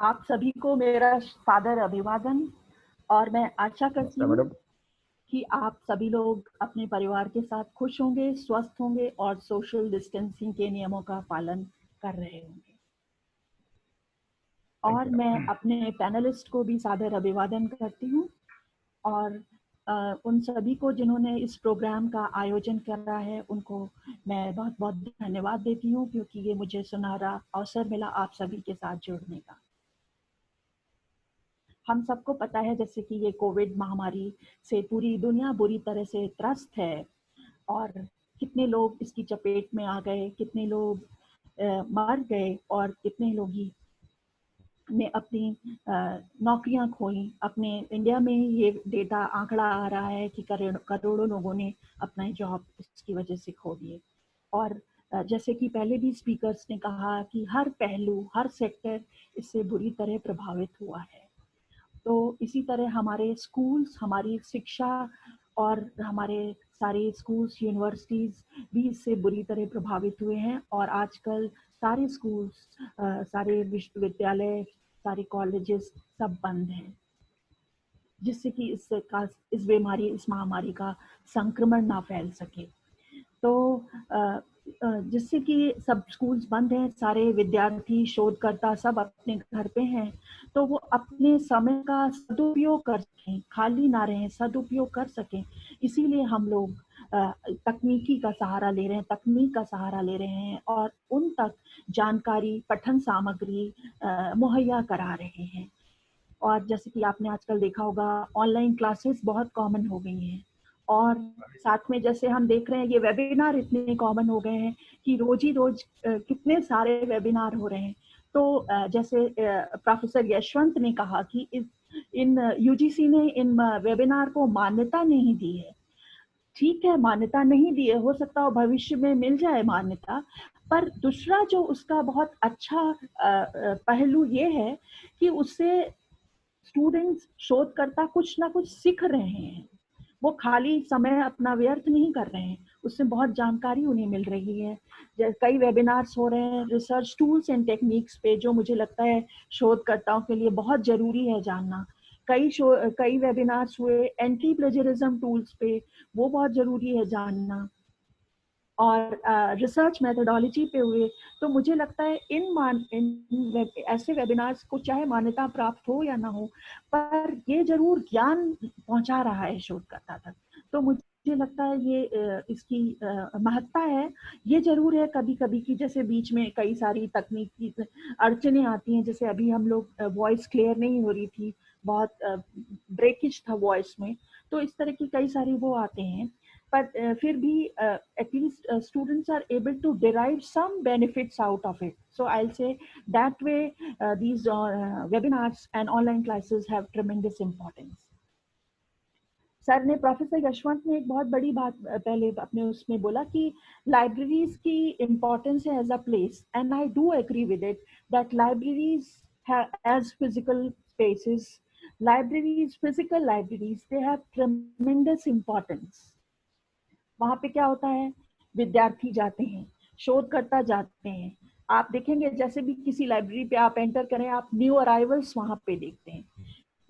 आप सभी को मेरा सादर अभिवादन। और मैं आशा करती नमस्कार हूँ मैडम। कि आप सभी लोग अपने परिवार के साथ खुश होंगे, स्वस्थ होंगे और सोशल डिस्टेंसिंग के नियमों का पालन कर रहे होंगे। थैंक और यू मैं मैडम। अपने पैनलिस्ट को भी सादर अभिवादन करती हूँ और उन सभी को जिन्होंने इस प्रोग्राम का आयोजन करा है उनको मैं बहुत बहुत धन्यवाद देती हूँ, क्योंकि ये मुझे सुनहरा अवसर मिला आप सभी के साथ जुड़ने का। हम सबको पता है जैसे कि ये कोविड महामारी से पूरी दुनिया बुरी तरह से त्रस्त है और कितने लोग इसकी चपेट में आ गए, कितने लोग मर गए और कितने लोग ही ने अपनी नौकरियां खोई। अपने इंडिया में ये डेटा आंकड़ा आ रहा है कि करोड़ों लोगों ने अपना जॉब इसकी वजह से खो दिए। और जैसे कि पहले भी स्पीकर्स ने कहा कि हर पहलू, हर सेक्टर इससे बुरी तरह प्रभावित हुआ है। तो इसी तरह हमारे स्कूल्स, हमारी शिक्षा और हमारे सारे स्कूल्स, यूनिवर्सिटीज़ भी इससे बुरी तरह प्रभावित हुए हैं। और आजकल सारे स्कूल्स, सारे विश्वविद्यालय, सारे कॉलेजेस सब बंद हैं, जिससे कि इस महामारी का संक्रमण ना फैल सके। तो जिससे कि सब स्कूल्स बंद हैं, सारे विद्यार्थी, शोधकर्ता सब अपने घर पे हैं, तो वो अपने समय का सदुपयोग कर सकें, खाली ना रहें, सदुपयोग कर सकें। इसीलिए हम लोग तकनीकी का सहारा ले रहे हैं, तकनीक का सहारा ले रहे हैं और उन तक जानकारी, पठन सामग्री मुहैया करा रहे हैं। और जैसे कि आपने आजकल देखा होगा, ऑनलाइन क्लासेस बहुत कॉमन हो गई हैं और साथ में जैसे हम देख रहे हैं ये वेबिनार इतने कॉमन हो गए हैं कि रोज ही रोज कितने सारे वेबिनार हो रहे हैं। तो जैसे प्रोफेसर यशवंत ने कहा कि इन यूजीसी ने इन वेबिनार को मान्यता नहीं दी है। ठीक है, मान्यता नहीं दी है, हो सकता हो भविष्य में मिल जाए मान्यता। पर दूसरा जो उसका बहुत अच्छा पहलू ये है कि उससे स्टूडेंट्स, शोधकर्ता कुछ ना कुछ सीख रहे हैं। वो खाली समय अपना व्यर्थ नहीं कर रहे हैं, उससे बहुत जानकारी उन्हें मिल रही है। कई वेबिनार्स हो रहे हैं रिसर्च टूल्स एंड टेक्निक्स पे, जो मुझे लगता है शोधकर्ताओं के लिए बहुत जरूरी है जानना। कई वेबिनार्स हुए एंटी प्लेजरिज्म टूल्स पे, वो बहुत जरूरी है जानना। और रिसर्च मेथोडोलॉजी पे हुए। तो मुझे लगता है ऐसे वेबिनार्स को चाहे मान्यता प्राप्त हो या ना हो, पर ये जरूर ज्ञान पहुंचा रहा है शोधकर्ता तक। तो मुझे लगता है ये इसकी महत्ता है। ये जरूर है कभी कभी कि जैसे बीच में कई सारी तकनीकी अड़चने आती हैं, जैसे अभी हम लोग वॉइस क्लियर नहीं हो रही थी, बहुत ब्रेकेज था वॉइस में। तो इस तरह की कई सारी वो आते हैं। but फिर भी at least students are able to derive some benefits out of it. So I'll say that way these webinars and online classes have tremendous importance. Sir ने, प्रोफेसर यशवंत ने एक बहुत बड़ी बात पहले अपने उसमें बोला कि लाइब्रेरीज की इम्पोर्टेंस है as a place, and I do agree with it that libraries as physical spaces, libraries, physical libraries, they have tremendous importance. वहां पे क्या होता है, विद्यार्थी जाते हैं, शोधकर्ता जाते हैं। आप देखेंगे जैसे भी किसी लाइब्रेरी पे आप एंटर करें, आप न्यू अराइवल्स वहां पे देखते हैं।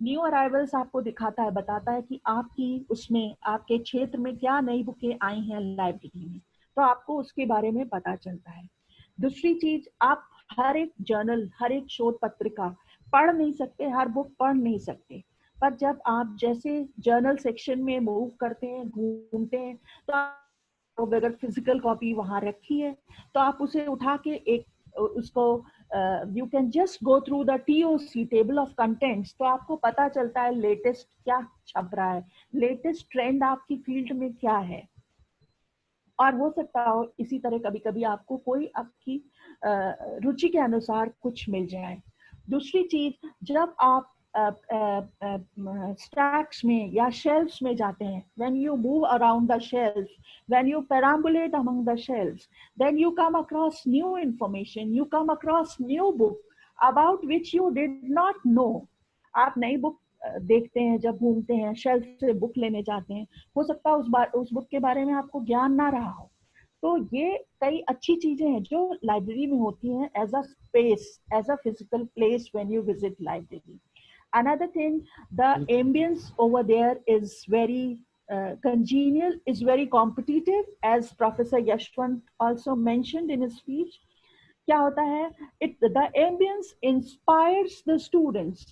न्यू अराइवल्स आपको दिखाता है, बताता है कि आपकी उसमें, आपके क्षेत्र में क्या नई बुकें आई हैं लाइब्रेरी में, तो आपको उसके बारे में पता चलता है। दूसरी चीज, आप हर एक जर्नल, हर एक शोध पत्रिका पढ़ नहीं सकते, हर बुक पढ़ नहीं सकते। पर जब आप जैसे जर्नल सेक्शन में मूव करते हैं, घूमते हैं, तो आप अगर फिजिकल कॉपी वहां रखी है तो आप उसे उठा के एक उसको you can just go through the TOC, table of contents, तो आपको पता चलता है लेटेस्ट क्या छप रहा है, लेटेस्ट ट्रेंड आपकी फील्ड में क्या है। और हो सकता हो इसी तरह कभी कभी आपको कोई आपकी रुचि के अनुसार कुछ मिल जाए। दूसरी चीज, जब आप स्टैक्स में या शेल्फ्स में जाते हैं, when you move around the shelf, when you perambulate among the shelves, then you come across new information, you come across new book about which you did not know. आप नई book देखते हैं, जब घूमते हैं, शेल्फ से book लेने जाते हैं, हो सकता है उस बुक के बारे में आपको ज्ञान ना रहा हो। तो ये कई अच्छी चीजें हैं जो लाइब्रेरी में होती हैं, as a space, as a physical place when you visit library. Another thing, the ambience over there is very congenial, is very competitive, as Professor Yashwant also mentioned in his speech. क्या होता है, the ambience inspires the students.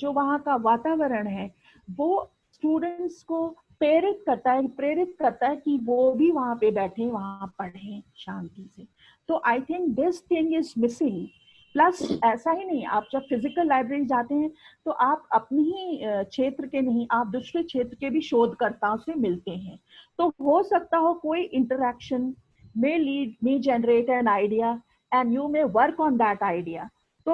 जो वहाँ का वातावरण है वो students को प्रेरित करता है कि वो भी वहाँ पे बैठे, वहाँ पढ़ें शांति से. तो I think this thing is missing. Plus ऐसा ही नहीं, आप जब फिजिकल लाइब्रेरी जाते हैं तो आप अपनी ही क्षेत्र के नहीं, आप दूसरे क्षेत्र के भी शोधकर्ताओं से मिलते हैं. तो हो सकता हो कोई interaction may generate an idea and you may work on that idea. तो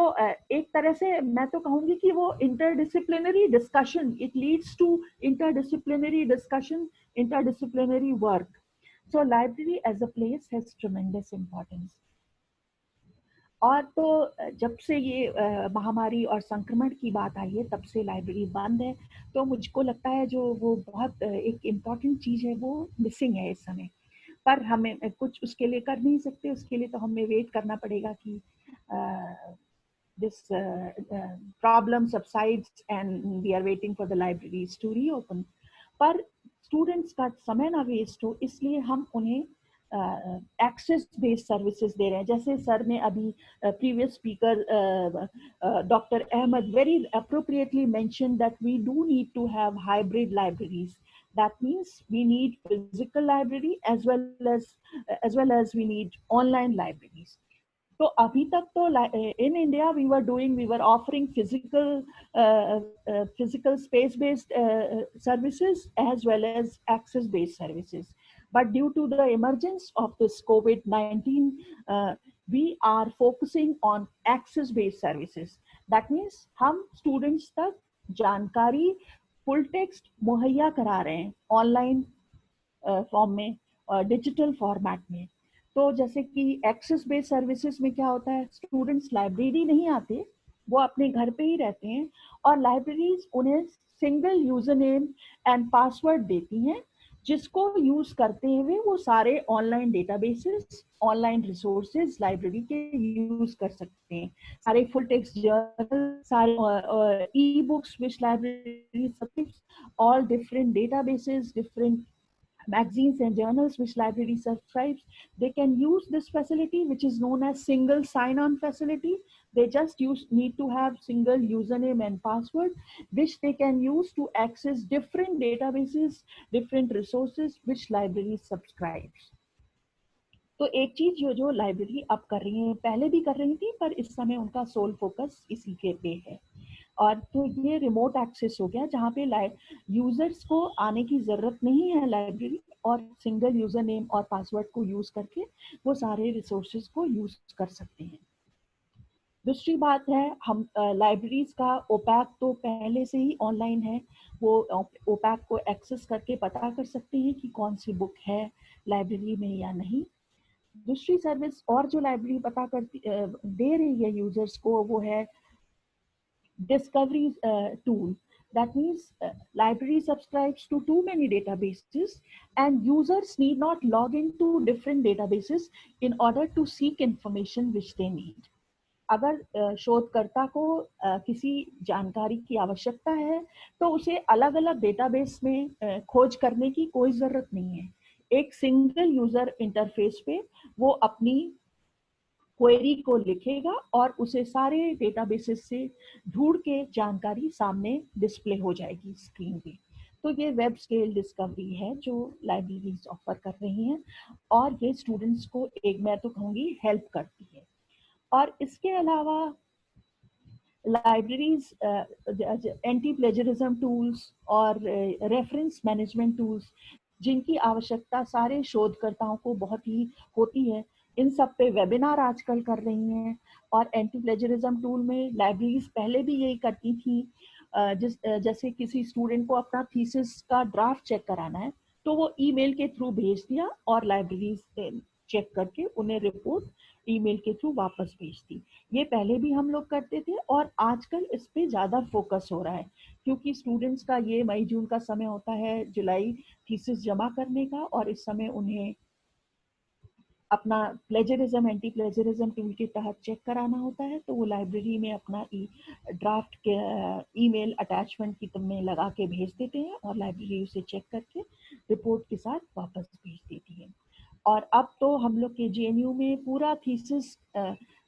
एक तरह से मैं तो कहूंगी कि वो interdisciplinary discussion, it leads to interdisciplinary discussion, interdisciplinary work. So library as a place has tremendous importance. और तो जब से ये महामारी और संक्रमण की बात आई है तब से लाइब्रेरी बंद है. तो मुझको लगता है जो वो बहुत एक इम्पॉर्टेंट चीज है वो मिसिंग है इस समय. पर हमें कुछ उसके लिए कर नहीं सकते, उसके लिए तो हमें वेट करना पड़ेगा कि this problem subsides and we are waiting for the libraries to reopen. पर स्टूडेंट्स का समय ना वेस्ट हो इसलिए हम उन्हें एक्सेस बेस्ड सर्विसेज दे रहे हैं. जैसे सर ने अभी previous speaker doctor Ahmed very appropriately mention that we do need to have hybrid libraries. That means we need physical library as well as we need online libraries. तो अभी तक तो in India we were offering physical space based services as well as access based services. But due to the emergence of this COVID-19, we are focusing on access based services. That means हम students तक जानकारी full text मुहैया करा रहे हैं online form में और digital format में. तो जैसे कि एक्सेस बेस्ड सर्विसेज में क्या होता है, स्टूडेंट्स लाइब्रेरी नहीं आते, वो अपने घर पे ही रहते हैं और लाइब्रेरीज उन्हें single user name and password देती हैं जिसको यूज करते हुए वो सारे online databases, online resources library के यूज कर सकते हैं. सारे फुल टेक्स्ट जर्नल, सारे e books which library subjects, all different databases, different magazines and journals which library subscribes, they can use this facility which is known as single sign-on facility. They just need to have single username and password which they can use to access different databases, different resources which library subscribes. तो एक चीज जो library अब कर रही है, पहले भी कर रही थी पर इस समय उनका सोल फोकस इसी के पे है. और तो ये रिमोट एक्सेस हो गया जहाँ पे यूजर्स को आने की जरूरत नहीं है लाइब्रेरी और सिंगल यूजर नेम और पासवर्ड को यूज करके वो सारे रिसोर्सेज को यूज कर सकते हैं. दूसरी बात है, हम लाइब्रेरीज का ओपैक तो पहले से ही ऑनलाइन है, वो ओपैक को एक्सेस करके पता कर सकते हैं कि कौन सी बुक है लाइब्रेरी में या नहीं. दूसरी सर्विस और जो लाइब्रेरी पता करती दे रही है यूजर्स को वो है discovery tool. That means library subscribes to too many databases and users need not log into different databases in order to seek information which they need. अगर शोधकर्ता को किसी जानकारी की आवश्यकता है तो उसे अलग अलग डेटाबेस में खोज करने की कोई जरूरत नहीं है. एक सिंगल यूजर इंटरफेस पे वो अपनी क्वेरी को लिखेगा और उसे सारे डेटाबेसेस से ढूंढ के जानकारी सामने डिस्प्ले हो जाएगी स्क्रीन पे. तो ये वेब स्केल डिस्कवरी है जो लाइब्रेरीज ऑफर कर रही हैं और ये स्टूडेंट्स को एक मैं तो कहूँगी हेल्प करती है. और इसके अलावा लाइब्रेरीज एंटी प्लेजरिज्म टूल्स और रेफरेंस मैनेजमेंट टूल्स जिनकी आवश्यकता सारे शोधकर्ताओं को बहुत ही होती है, इन सब पे वेबिनार आजकल कर रही हैं. और एंटी प्लेजरिज्म टूल में लाइब्रेरीज पहले भी यही करती थी. जैसे किसी स्टूडेंट को अपना थीसिस का ड्राफ्ट चेक कराना है तो वो ईमेल के थ्रू भेज दिया और लाइब्रेरीज चेक करके उन्हें रिपोर्ट ईमेल के थ्रू वापस भेजती. ये पहले भी हम लोग करते थे और आजकल इस पे ज़्यादा फोकस हो रहा है क्योंकि स्टूडेंट्स का ये मई जून का समय होता है जुलाई थीसिस जमा करने का और इस समय उन्हें अपना प्लेजरिज्म एंटी प्लेजरिज्म टूल के तहत चेक कराना होता है, तो वो लाइब्रेरी में अपना ड्राफ्ट के ईमेल अटैचमेंट की में लगा के भेज देते हैं और लाइब्रेरी उसे चेक करके रिपोर्ट के साथ वापस भेज देती है। और अब तो हम लोग के जेएनयू में पूरा thesis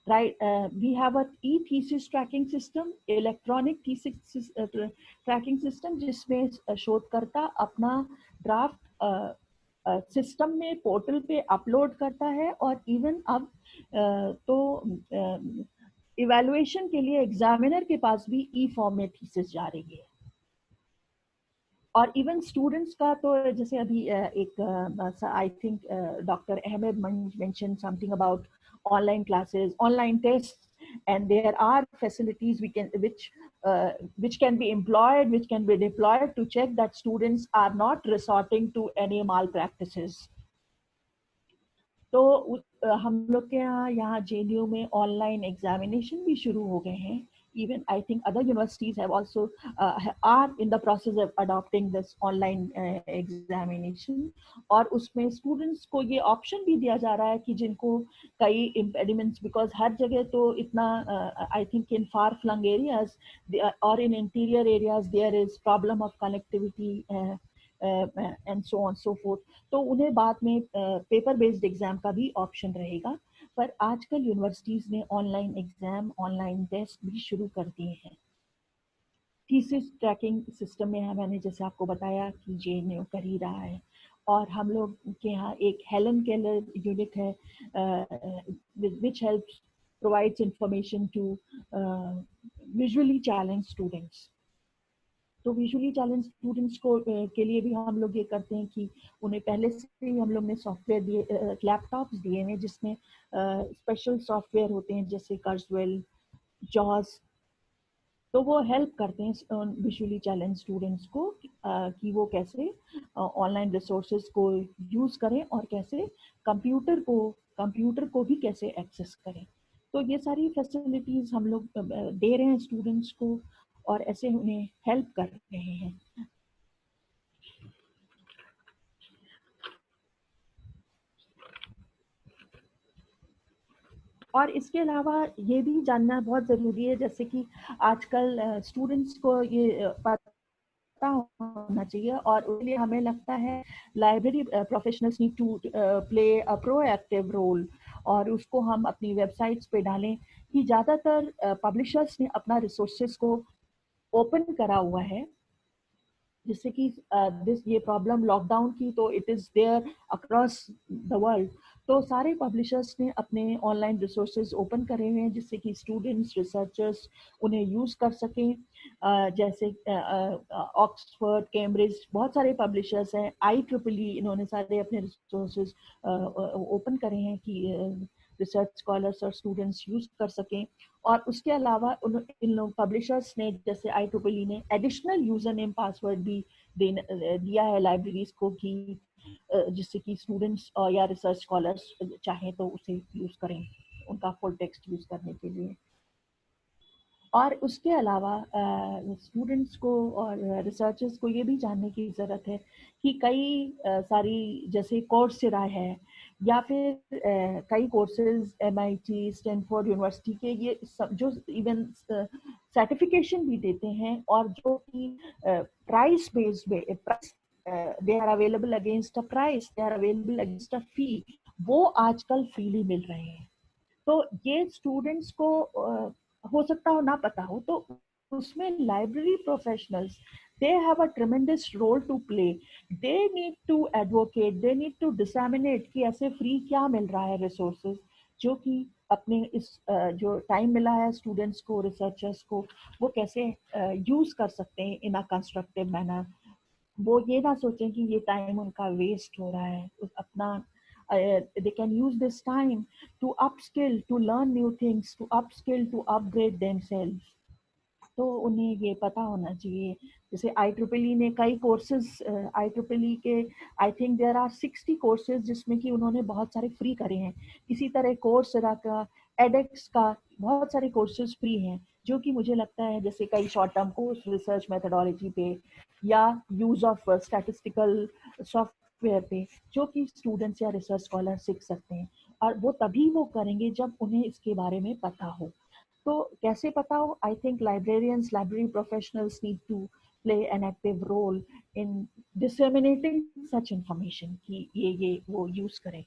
we have a e thesis tracking system, electronic thesis tracking system, जिसमें शोधकर्ता अपना ड्राफ्ट सिस्टम में पोर्टल पे अपलोड करता है। और इवन अब तो इवैल्यूएशन के लिए एग्जामिनर के पास भी ई फॉर्म में थीसिस जा रही है। और इवन स्टूडेंट्स का तो जैसे अभी एक I think doctor Ahmed mention something about online classes, online tests, and there are facilities which can be employed, which can be deployed to check that students are not resorting to any malpractices. तो हम लोग के यहाँ JNU में online examination भी शुरू हो गए हैं। Even I think other universities have also are in the process of adopting this online examination, और उसमें students को ये option भी दिया जा रहा है कि जिनको कई impediments, because हर जगह तो इतना I think in far flung areas or in interior areas there is problem of connectivity and so on so forth, तो उन्हें बाद में पेपर बेस्ड एग्जाम का भी ऑप्शन रहेगा। पर आजकल यूनिवर्सिटीज ने ऑनलाइन एग्जाम, ऑनलाइन टेस्ट भी शुरू कर दिए हैं। थीसिस ट्रैकिंग सिस्टम में मैंने जैसे आपको बताया कि जेएनयू कर ही रहा है, और हम लोग के यहाँ एक हेलन केलर यूनिट है which helps provides information to visually challenge students. तो विजुअली चैलेंज स्टूडेंट्स को के लिए भी हम लोग ये करते हैं कि उन्हें पहले से ही हम लोग ने सॉफ्टवेयर दिए, लैपटॉप्स दिए हैं जिसमें स्पेशल सॉफ्टवेयर होते हैं जैसे कर्सवेल, जॉस। तो वो हेल्प करते हैं विजुअली चैलेंज स्टूडेंट्स को कि वो कैसे ऑनलाइन रिसोर्सेज को यूज़ करें और कैसे कंप्यूटर को भी कैसे एक्सेस करें। तो ये सारी फैसिलिटीज़ हम लोग दे रहे हैं स्टूडेंट्स को और ऐसे उन्हें हेल्प कर रहे हैं। और इसके अलावा ये भी जानना बहुत ज़रूरी है, जैसे कि आजकल स्टूडेंट्स को ये पता होना चाहिए, और उसके लिए हमें लगता है library professionals need to play a proactive role, और उसको हम अपनी वेबसाइट्स पे डालें कि ज़्यादातर पब्लिशर्स ने अपना रिसोर्सेज को ओपन करा हुआ है, जिससे कि ये प्रॉब्लम लॉकडाउन की तो it is there across the world. तो सारे पब्लिशर्स ने अपने ऑनलाइन रिसोर्सेज ओपन करे हुए हैं जिससे कि स्टूडेंट्स, रिसर्चर्स उन्हें यूज़ कर सकें। जैसे ऑक्सफोर्ड, कैम्ब्रिज, बहुत सारे पब्लिशर्स हैं, IEEE, इन्होंने सारे अपने रिसोर्सेज ओपन करे हैं कि रिसर्च स्कॉलर्स और स्टूडेंट्स यूज़ कर सकें। और उसके अलावा इन लोग पब्लिशर्स ने जैसे IEEE ने एडिशनल यूज़र नेम पासवर्ड भी दिया है लाइब्रेरीज को कि जिससे कि स्टूडेंट्स या रिसर्च स्कॉलर्स चाहें तो उसे यूज़ करें उनका फुल टेक्स्ट यूज़ करने के लिए। और उसके अलावा स्टूडेंट्स को और रिसर्चर्स को ये भी जानने की ज़रूरत है कि कई सारी जैसे कोर्सेरा है या फिर कई कोर्सेज MIT, स्टैनफोर्ड यूनिवर्सिटी के ये जो इवन सर्टिफिकेशन भी देते हैं और जो कि price based they are available against a price, they are available against a fee, वो आजकल फ्रीली मिल रहे हैं। तो ये स्टूडेंट्स को हो सकता हो ना पता हो, तो उसमें library professionals they have a tremendous role to play. They need to advocate, they need to disseminate कि ऐसे फ्री क्या मिल रहा है रिसोर्सेज जो कि अपने इस जो टाइम मिला है स्टूडेंट्स को, रिसर्चर्स को, वो कैसे यूज कर सकते हैं इन अ कंस्ट्रक्टिव मैनर। वो ये ना सोचें कि ये टाइम उनका वेस्ट हो रहा है, अपना they can use this time to upskill, to learn new things, to upskill, to upgrade themselves. तो उन्हें ये पता होना चाहिए। जैसे IEEE ने कई कोर्सेज, IEEE के I think there are 60 courses जिसमें कि उन्होंने बहुत सारे फ्री करे हैं। इसी तरह कोर्सेरा का, एडेक्स का बहुत सारे कोर्सेज फ्री हैं जो कि मुझे लगता है जैसे कई short term course research methodology पे या यूज ऑफ स्टैटिस्टिकल सॉफ्टवेयर पे जो कि स्टूडेंट्स या रिसर्च स्कॉलर सीख सकते हैं। और वो तभी वो करेंगे जब उन्हें इसके बारे में पता हो। तो कैसे पता हो? I think librarians, library professionals need to play an active role in disseminating such information कि ये वो यूज करें।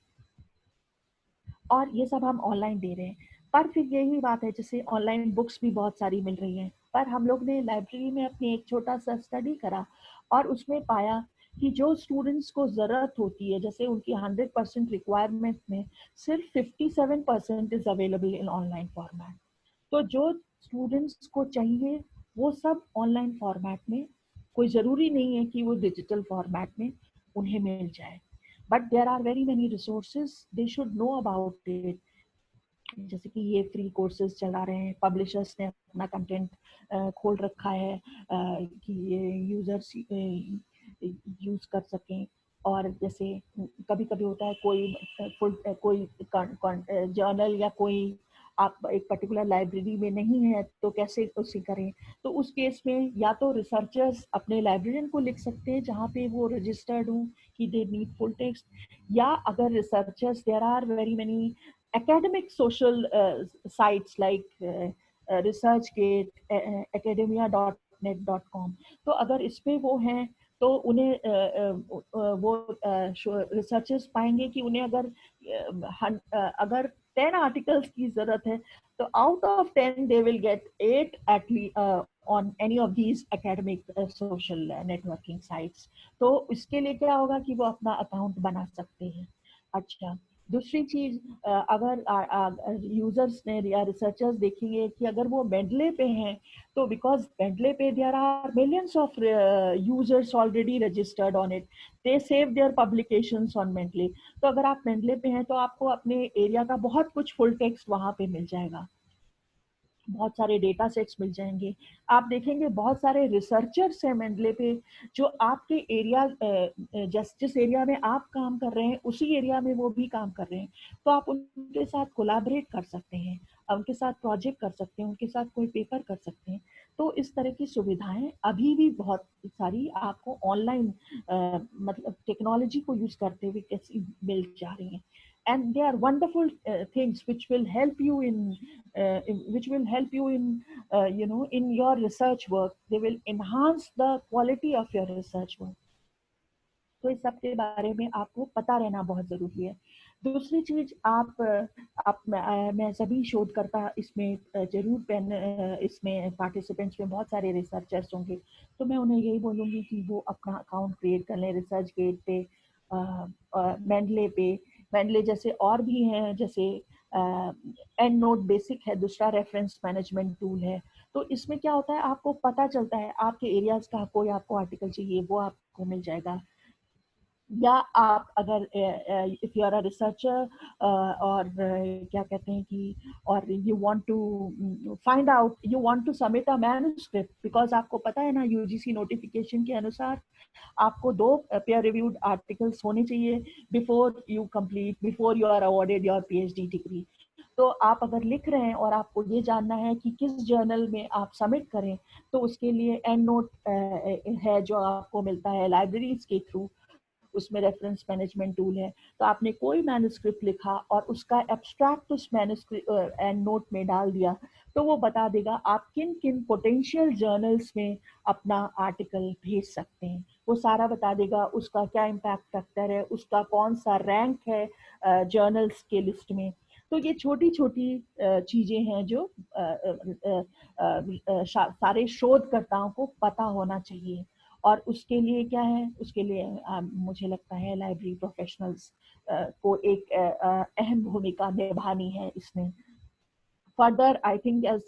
और ये सब हम ऑनलाइन दे रहे हैं, पर फिर यही बात है, जैसे ऑनलाइन बुक्स भी बहुत सारी मिल रही हैं, पर हम लोग ने लाइब्रेरी में अपनी एक छोटा सा स्टडी करा और उसमें पाया कि जो स्टूडेंट्स को ज़रूरत होती है, जैसे उनकी 100% रिक्वायरमेंट में सिर्फ 57% is available in online format. तो जो स्टूडेंट्स को चाहिए वो सब ऑनलाइन फॉर्मेट में, कोई ज़रूरी नहीं है कि वो डिजिटल फॉर्मेट में उन्हें मिल जाए, but there are very many resources, they should know about it. जैसे कि ये फ्री कोर्सेज चला रहे हैं, पब्लिशर्स ने अपना कंटेंट खोल रखा है कि ये यूजर्स यूज कर सकें। और जैसे कभी कभी होता है कोई कोई जर्नल या कोई आप एक पर्टिकुलर लाइब्रेरी में नहीं है तो कैसे उसे करें? तो उस केस में या तो रिसर्चर्स अपने लाइब्रेरियन को लिख सकते हैं जहाँ पे वो रजिस्टर्ड हूँ कि दे नीड फुल टेक्स्ट, या अगर researchers, there are very many academic social sites like researchgate, academia.net.com। तो अगर इस पे वो हैं तो उन्हें वो रिसर्चर्स पाएंगे कि उन्हें अगर 10 आर्टिकल्स की जरूरत है तो out of 10 they will get 8 eight on any of these academic social networking sites। तो इसके लिए क्या होगा कि वो अपना अकाउंट बना सकते हैं। अच्छा, दूसरी चीज, अगर यूजर्स ने या रिसर्चर्स देखेंगे कि अगर वो मेडले पे हैं तो बिकॉज मेडले पे there are millions of users already registered on it, they save their publications on Mendeley. तो अगर आप मेडले पे हैं तो आपको अपने एरिया का बहुत कुछ फुल टेक्स्ट वहां पे मिल जाएगा, बहुत सारे डेटा सेट्स मिल जाएंगे। आप देखेंगे बहुत सारे रिसर्चर्स हैं मेंडले पे जो आपके एरिया, जिस एरिया में आप काम कर रहे हैं उसी एरिया में वो भी काम कर रहे हैं, तो आप उनके साथ कोलैबोरेट कर सकते हैं, उनके साथ प्रोजेक्ट कर सकते हैं, उनके साथ कोई पेपर कर सकते हैं। तो इस तरह की सुविधाएं अभी भी बहुत सारी आपको ऑनलाइन मतलब टेक्नोलॉजी को यूज करते हुए कैसी मिल जा रही हैं। And they are wonderful things which will help you in your research work. They will enhance the quality of your research work। तो इस सब के बारे में आपको पता रहना बहुत जरूरी है। दूसरी चीज, मैं सभी शोधकर्ता इसमें जरूर इसमें पार्टिसिपेंट्स में बहुत सारे रिसर्चर्स होंगे, तो मैं उन्हें यही बोलूंगी कि वो अपना अकाउंट क्रिएट कर लें रिसर्च गेट पे, मेंडले पे। मेंडले जैसे और भी हैं, जैसे एंड नोट बेसिक है, दूसरा रेफरेंस मैनेजमेंट टूल है। तो इसमें क्या होता है, आपको पता चलता है आपके एरियाज का कोई आपको आर्टिकल चाहिए वो आपको मिल जाएगा। या आप अगर if you are a researcher और क्या कहते हैं कि और you want to find out, you want to submit a manuscript, because आपको पता है ना यूजीसी नोटिफिकेशन के अनुसार आपको 2 पेयर रिव्यूड आर्टिकल्स होने चाहिए before you are awarded your PhD degree. तो आप अगर लिख रहे हैं और आपको ये जानना है कि किस जर्नल में आप सबमिट करें, तो उसके लिए एंड नोट है जो आपको मिलता है लाइब्रेरीज के थ्रू, उसमें रेफरेंस मैनेजमेंट टूल है। तो आपने कोई मैन्युस्क्रिप्ट लिखा और उसका एब्स्ट्रैक्ट उस मैन्युस्क्रिप्ट एंड नोट में डाल दिया, तो वो बता देगा आप किन किन पोटेंशियल जर्नल्स में अपना आर्टिकल भेज सकते हैं। वो सारा बता देगा, उसका क्या इम्पैक्ट फैक्टर है, उसका कौन सा रैंक है जर्नल्स के लिस्ट में। तो ये छोटी छोटी चीजें हैं जो सारे शोधकर्ताओं को पता होना चाहिए। और उसके लिए क्या है, उसके लिए मुझे लगता है लाइब्रेरी प्रोफेशनल्स को एक अहम भूमिका निभानी है इसमें। Further, I think as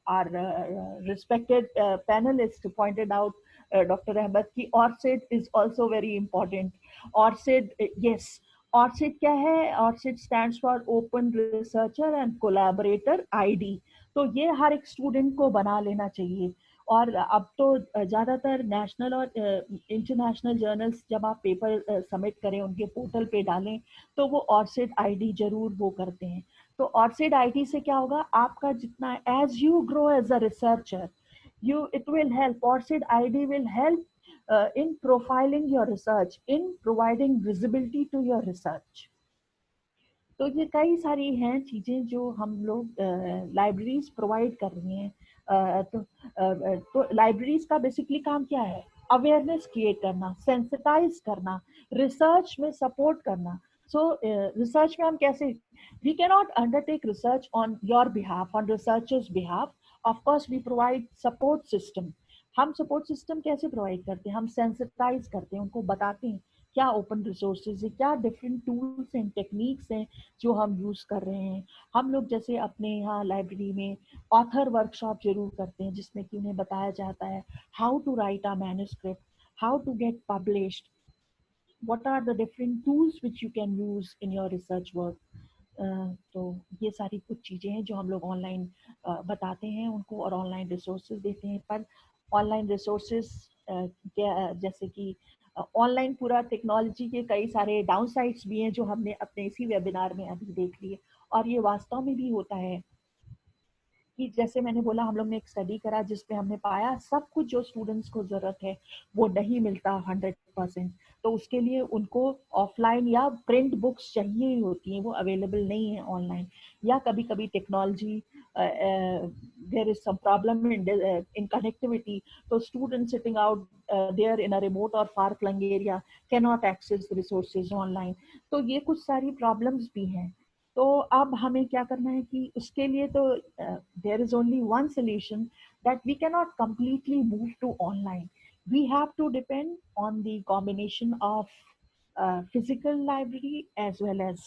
our respected panelist pointed out, Dr. Ahmed, ki ORCID is also very important. ORCID, yes. ORCID क्या है? ORCID stands for Open Researcher and Collaborator ID। तो ये हर एक स्टूडेंट को बना लेना चाहिए। और अब तो ज़्यादातर नेशनल और इंटरनेशनल जर्नल्स जब आप पेपर सबमिट करें उनके पोर्टल पे डालें तो वो ऑर्सिड आईडी जरूर वो करते हैं। तो ऑर्सिड आईडी से क्या होगा, आपका जितना as you grow as a researcher, you it will help, ORCID ID will help in profiling your research, in providing visibility to your research। तो ये कई सारी हैं चीज़ें जो हम लोग लाइब्रेरीज प्रोवाइड कर रही हैं। तो लाइब्रेरीज का बेसिकली काम क्या है? अवेयरनेस क्रिएट करना, सेंसिटाइज करना, रिसर्च में सपोर्ट करना। सो रिसर्च में हम कैसे, we cannot undertake research on your behalf, on researchers behalf. Of course we provide support system. हम सपोर्ट सिस्टम कैसे प्रोवाइड करते हैं? हम सेंसिटाइज करते हैं, उनको बताते हैं क्या ओपन रिसोर्सेज है, क्या डिफरेंट टूल्स एंड टेक्निक्स हैं जो हम यूज़ कर रहे हैं। हम लोग जैसे अपने यहाँ लाइब्रेरी में ऑथर वर्कशॉप जरूर करते हैं, जिसमें कि उन्हें बताया जाता है how to write a manuscript, how to get published, what are the different tools which you can use in your research work. तो ये सारी कुछ चीज़ें हैं जो हम लोग ऑनलाइन बताते हैं उनको, और ऑनलाइन रिसोर्सेज देते हैं। पर ऑनलाइन रिसोर्सेज जैसे कि ऑनलाइन पूरा टेक्नोलॉजी के कई सारे डाउन साइड्स भी हैं जो हमने अपने इसी वेबिनार में अभी देख लिए, और ये वास्तव में भी होता है कि जैसे मैंने बोला, हम लोग ने एक स्टडी करा जिसमें हमने पाया सब कुछ जो स्टूडेंट्स को ज़रूरत है वो नहीं मिलता 100%। तो उसके लिए उनको ऑफलाइन या प्रिंट बुक्स चाहिए ही होती हैं, वो अवेलेबल नहीं है ऑनलाइन। या कभी कभी technology, there is some problem in connectivity, तो student sitting out there in a remote और far flung area can not access resources online. तो ये कुछ सारी प्रॉब्लम्स भी हैं। तो अब हमें क्या करना है कि उसके लिए तो there is only one solution, that we cannot completely move to online. We have to depend on the combination of physical library as well as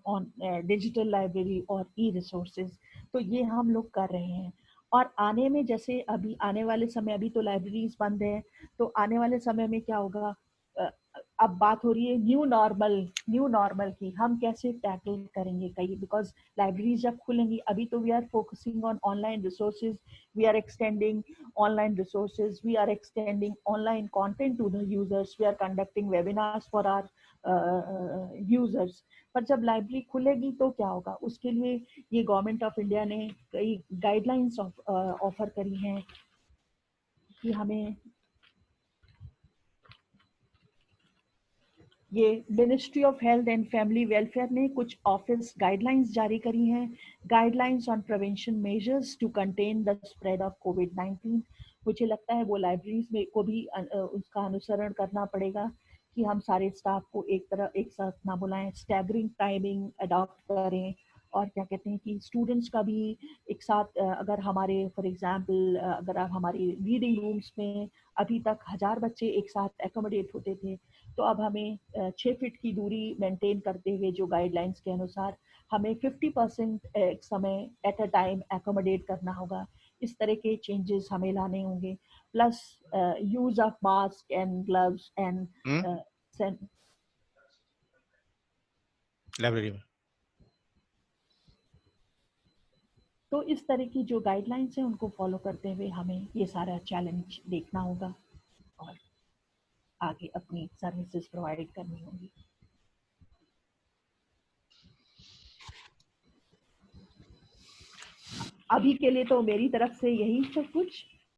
on digital library और e-resources। तो ये हम लोग कर रहे हैं। और आने में, जैसे अभी आने वाले समय, अभी तो लाइब्रेरीज बंद है, तो आने वाले समय में क्या होगा? अ, अब बात हो रही है न्यू नॉर्मल की, हम कैसे टैकल करेंगे कहीं, बिकॉज लाइब्रेरीज जब खुलेंगी, अभी तो we are focusing on online resources, we are extending online resources, we are extending online content to the users, we are conducting webinars for our users. पर जब लाइब्रेरी खुलेगी तो क्या होगा? उसके लिए ये गवर्नमेंट ऑफ इंडिया ने कई गाइडलाइंस ऑफर करी हैं कि हमें, ये ministry of health and family welfare ने कुछ ऑफिस गाइडलाइंस जारी करी हैं, guidelines on prevention measures to contain the spread of कोविड-19। मुझे लगता है वो लाइब्रेरीज में को भी उसका अनुसरण करना पड़ेगा कि हम सारे स्टाफ को एक साथ ना बुलाएं, स्टैगरिंग टाइमिंग अडॉप्ट करें। और क्या कहते हैं कि स्टूडेंट्स का भी एक साथ, अगर हमारे फॉर एग्जांपल अगर आप हमारी रीडिंग रूम्स में अभी तक 1000 बच्चे एक साथ एकोमोडेट होते थे, तो अब हमें 6 फीट की दूरी मेंटेन करते हुए जो गाइडलाइंस के अनुसार हमें 50% एक समय एट अ टाइम एकोमोडेट करना होगा। इस तरह के चेंजेस हमें लाने होंगे। Plus use of mask and gloves and library में। तो इस तरह की जो गाइडलाइंस हैं उनको फॉलो करते हुए हमें ये सारा चैलेंज देखना होगा और आगे अपनी सर्विसेज प्रोवाइड करनी होगी। अभी के लिए तो मेरी तरफ से यही सब कुछ।